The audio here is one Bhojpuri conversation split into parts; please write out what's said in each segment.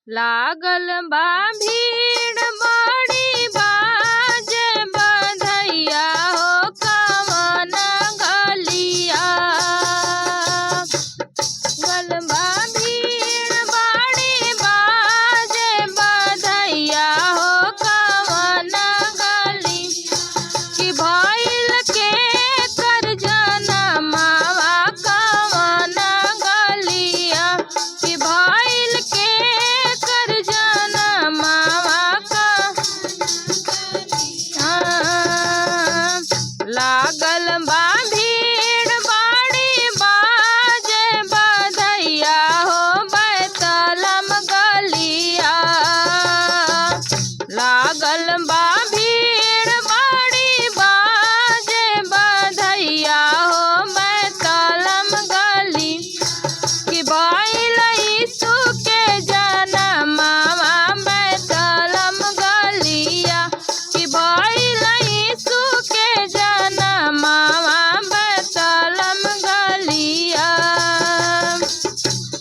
लागल बा भीड़ बड़ी बाजे बधैया हो कवन गलिया। लागल बा भीड़ बड़ी बाजे बधैया हो कवन गलिया। कि भइल के कर जनमावा कवन गलिया। कि भइल के कर जनमावा लागल बा भीड़ बड़ी बाजे बधैया हो बैतलम गलिया। लागल बा भीड़ बड़ी बाजे बधैया हो बैतलम गली। कि भइल यीशु के जनमावा बैतलम गलिया। कि भइल यीशु के जनमावा बैतलम गलिया।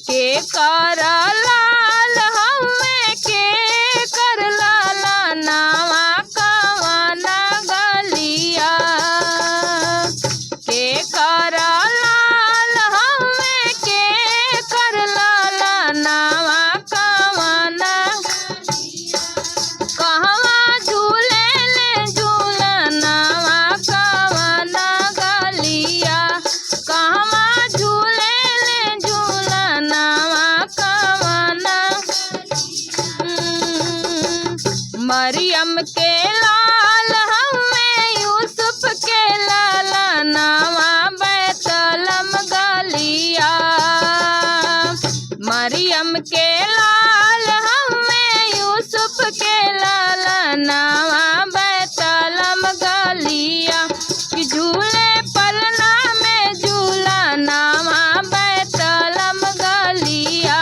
के कर लाल हउवे के कर लाला नावा कवन गलिया। के कर लाल हउवे के कर लाला नावा कवन। कहवा झूले ले झूलनवा कवन गलिया। कहवा झूले ले झूलनवा कवन। मरियम के लाल हउवे यूसुफ के लालनवा बैतलम गलिया। मरियम के लाल हउवे यूसुफ के लालनवा बैतलम गलिया। कि झूले पलना में झूलनवा बैतलम गलिया।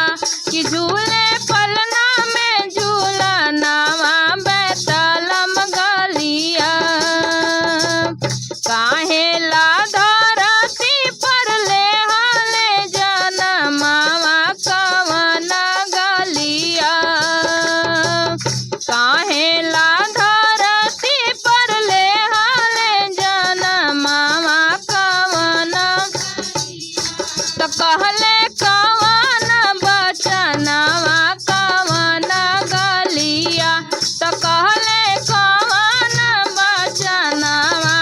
कि झूले पलना में झूलनवा बैतलम गलिया। काहे ला धरती पर ले हले जनमावा कवन गलिया। काहे ला धरती पर ले हले जनमावा कवन। त कहले कवन बचनवा कवन गलिया। त कहले कवन बचनवा।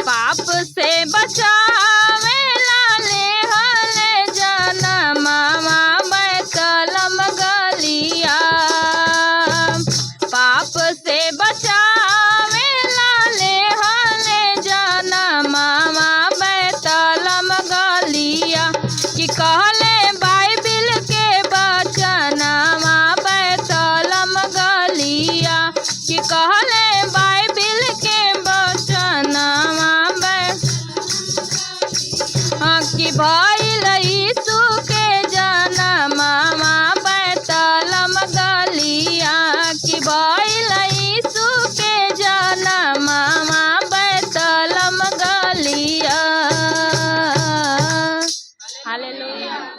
पाप से बचावेला ले हले जनमावा बैतलम गलिया। पाप से बचावेला ले हले जनमावा बैतलम गलिया। कि कहले बाइबिल के बचनवा बैतलम गलिया। कि कहले बाइबिल के बचनवा कि भइल यीशु के जनमावा बैतलम गलिया। कि भइल यीशु के जनमावा बैतलम गलिया। हालेलुया।